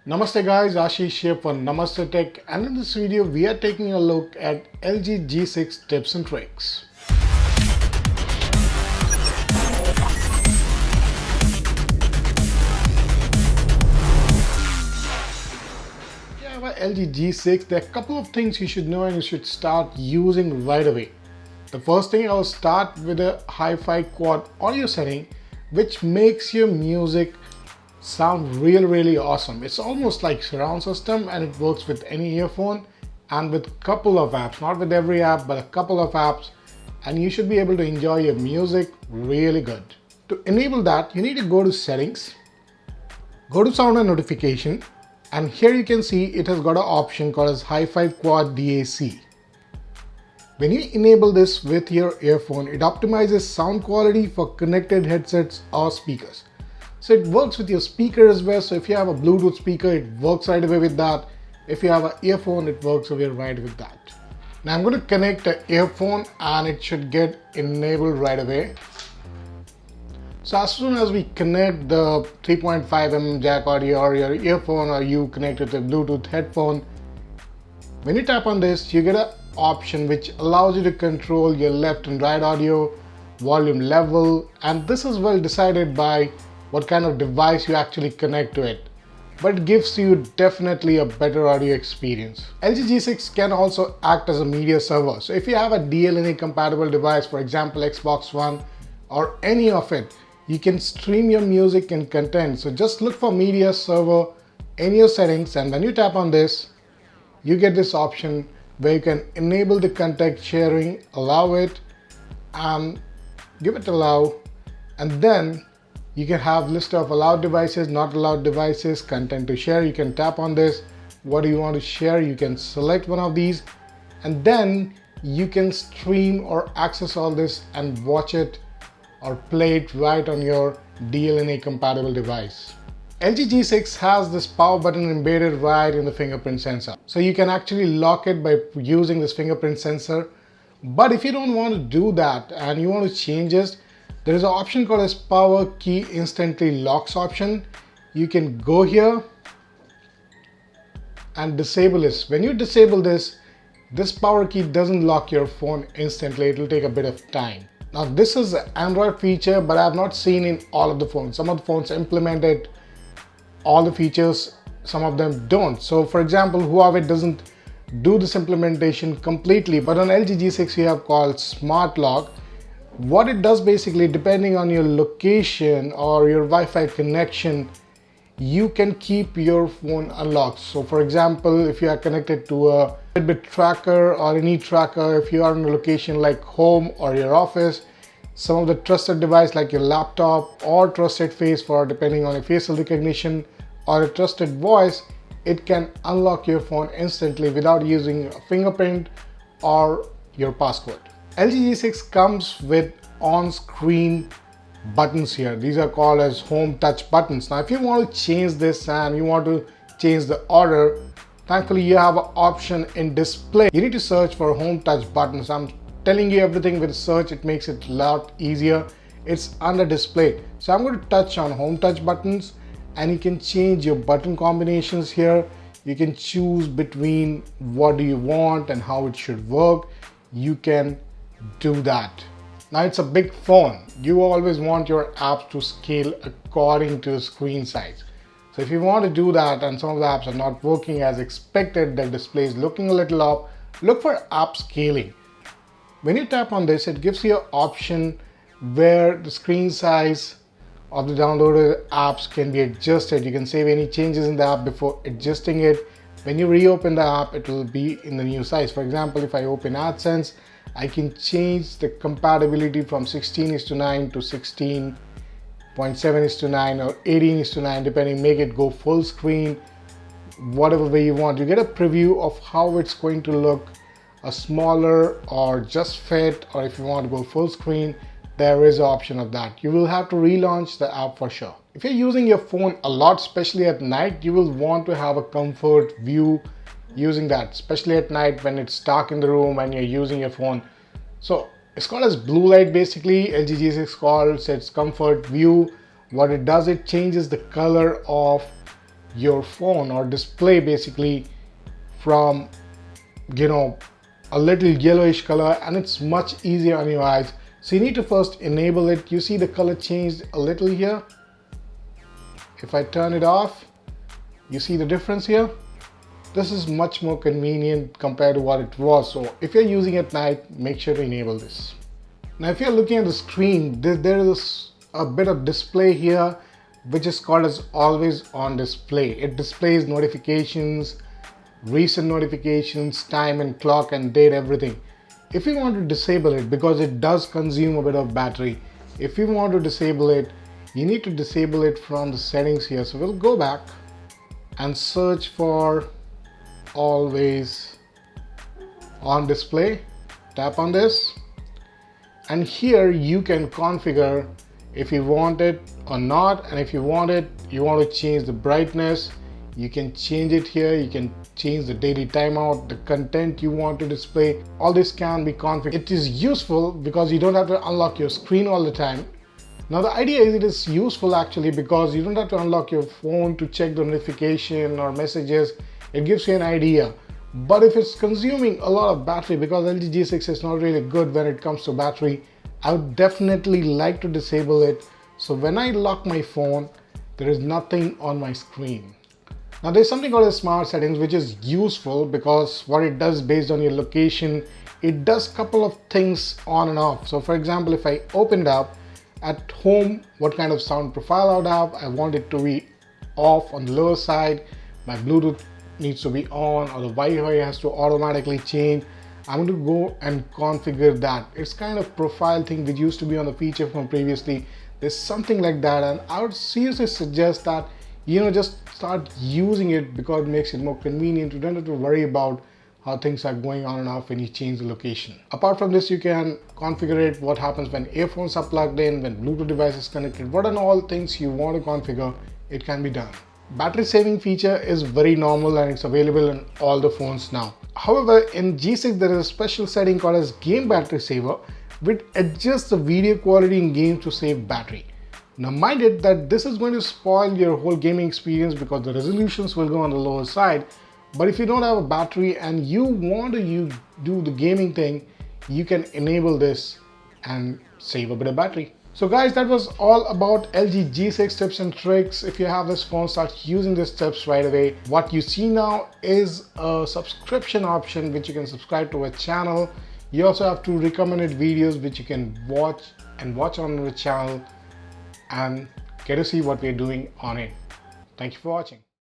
Namaste guys, Ashish here for Namaste Tech, and in this video we are taking a look at LG G6 tips and tricks. If you have a LG G6, there are a couple of things you should know and you should start using right away. The first thing, I'll start with a hi-fi quad audio setting which makes your music sound really awesome. It's almost like surround system and it works with any earphone and with couple of apps, not with every app but a couple of apps, and you should be able to enjoy your music really good. To enable that, you need to go to settings, go to sound and notification, and here you can see it has got an option called as hi-fi quad DAC. When you enable this with your earphone, it optimizes sound quality for connected headsets or speakers. So it works with your speaker as well. So if you have a Bluetooth speaker, it works right away with that. If you have an earphone, it works away right with that. Now I'm going to connect an earphone and it should get enabled right away. So as soon as we connect the 3.5mm jack audio or your earphone, or you connect it to a Bluetooth headphone, when you tap on this, you get an option which allows you to control your left and right audio, volume level, and this is well decided by what kind of device you actually connect to it, but it gives you definitely a better audio experience. LG G6 can also act as a media server. So if you have a DLNA compatible device, for example Xbox One or any of it, you can stream your music and content. So just look for media server in your settings, and when you tap on this, you get this option where you can enable the content sharing, allow it, and give it allow, and then you can have list of allowed devices, not allowed devices, content to share. You can tap on this. What do you want to share? You can select one of these, and then you can stream or access all this and watch it or play it right on your DLNA compatible device. LG G6 has this power button embedded right in the fingerprint sensor. So you can actually lock it by using this fingerprint sensor. But if you don't want to do that and you want to change it, there is an option called as power key instantly locks option. You can go here and disable this. When you disable this, this power key doesn't lock your phone instantly. It will take a bit of time. Now this is an Android feature, but I have not seen in all of the phones. Some of the phones implemented all the features, some of them don't. So for example, Huawei doesn't do this implementation completely, but on LG G6 you have called Smart Lock. What it does basically, depending on your location or your Wi-Fi connection, you can keep your phone unlocked. So for example, if you are connected to a Fitbit tracker or any tracker, if you are in a location like home or your office, some of the trusted device like your laptop or trusted face, for depending on your facial recognition or a trusted voice, it can unlock your phone instantly without using a fingerprint or your passcode. LG G6 comes with on-screen buttons here. These are called as home touch buttons. Now if you want to change this and you want to change the order, thankfully you have an option in display. You need to search for home touch buttons. I'm telling you everything with search, it makes it a lot easier. It's under display. So I'm going to touch on home touch buttons, and you can change your button combinations here. You can choose between what do you want and how it should work. You can do that. Now it's a big phone. You always want your apps to scale according to screen size. So if you want to do that and some of the apps are not working as expected, the display is looking a little off, look for upscaling. When you tap on this, it gives you an option where the screen size of the downloaded apps can be adjusted. You can save any changes in the app before adjusting it. When you reopen the app, it will be in the new size. For example, if I open AdSense, I can change the compatibility from 16:9 to 16.7:9 or 18:9, depending, make it go full screen, whatever way you want. You get a preview of how it's going to look, a smaller or just fit, or if you want to go full screen, there is an option of that. You will have to relaunch the app for sure. If you're using your phone a lot, especially at night, you will want to have a comfort view using that, especially at night when it's dark in the room and you're using your phone. So it's called as blue light basically. LG G6 calls its comfort view. What it does, it changes the color of your phone or display basically from, a little yellowish color, and it's much easier on your eyes. So you need to first enable it. You see the color changed a little here. If I turn it off, you see the difference here. This is much more convenient compared to what it was. So if you're using it at night, make sure to enable this. Now if you're looking at the screen, there is a bit of display here which is called as always on display. It displays notifications, recent notifications, time and clock and date, everything. If you want to disable it, because it does consume a bit of battery, if you want to disable it, you need to disable it from the settings here. So we'll go back and search for always on display. Tap on this, and here you can configure if you want it or not, and if you want to change the brightness, you can change it here. You can change the daily timeout, the content you want to display. All this can be configured. It is useful because you don't have to unlock your screen all the time. Now the idea is it is useful actually because you don't have to unlock your phone to check the notification or messages. It gives you an idea. But if it's consuming a lot of battery, because LG G6 is not really good when it comes to battery, I would definitely like to disable it. So when I lock my phone, there is nothing on my screen. Now there's something called as smart settings, which is useful because what it does based on your location, it does a couple of things on and off. So for example, if I opened up at home, what kind of sound profile I would have, I want it to be off on the lower side. My Bluetooth needs to be on, or the Wi-Fi has to automatically change. I'm going to go and configure that. It's kind of profile thing which used to be on the feature phone previously. There's something like that, and I would seriously suggest that just start using it because it makes it more convenient. You don't have to worry about how things are going on and off when you change the location. Apart from this, you can configure it, what happens when earphones are plugged in, when Bluetooth device is connected, what are all things you want to configure, it can be done. Battery saving feature is very normal and it's available in all the phones now. However, in G6 there is a special setting called as game battery saver, which adjusts the video quality in games to save battery. Now mind it that this is going to spoil your whole gaming experience because the resolutions will go on the lower side. But if you don't have a battery and you want to do the gaming thing, you can enable this and save a bit of battery. So guys, that was all about LG G6 tips and tricks. If you have this phone, start using these tips right away. What you see now is a subscription option which you can subscribe to a channel. You also have two recommended videos which you can watch on the channel and get to see what we're doing on it. Thank you for watching.